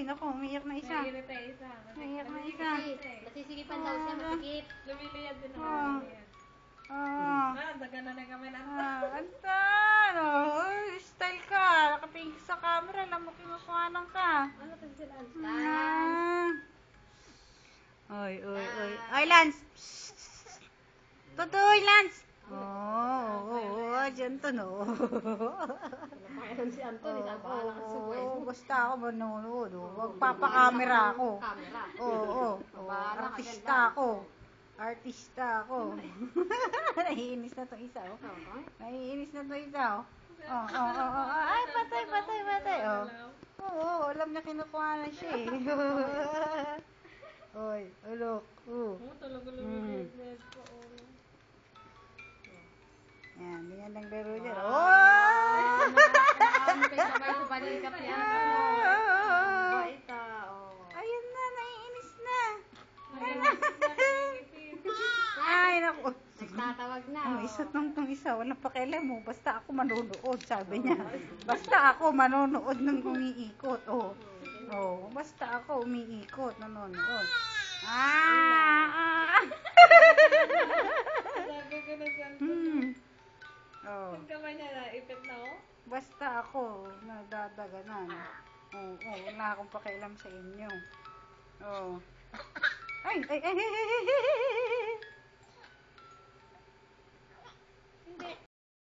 naku, umiyak na isa. Naiirita isa. Umiyak na isa. Masisigipan daw siya, masikip. Lumiliyad din ako. Daga na kami na. Anton! Oh, style ka. Nakatingin ka sa camera. Alam mo, kinukuhanan ka. Ano to sila? Oy. Oy, Lance! Tutoy, Lance! Dyan to, no? Napakayanan si Anton, isa bahala ka sa buhay. Basta ako manonood. Magpapakamera ako. Camera. Artista ako. Naiinis na itong isa, oh. Naiinis na itong isa, oh. Ay, patay. Alam na kinukuha na siya, eh. Oy, look. Talaga lumiliyad ko. Yan, ganyan lang laro dyan. Nakaampay sabay sa balikat niya. Baita, Ayun na, naiinis na. Ay, naku. Nagtatawag na. Isa tong isa, walang pakialam mo. Basta ako manonood, sabi niya. Basta ako manonood ng umiikot. Basta ako umiikot, nanonood. Sabi ko na sa Ang kamay niya na, ipit na ako? Basta ako, nadadaganan. Wala akong pakialam sa inyo. Ay! Hindi.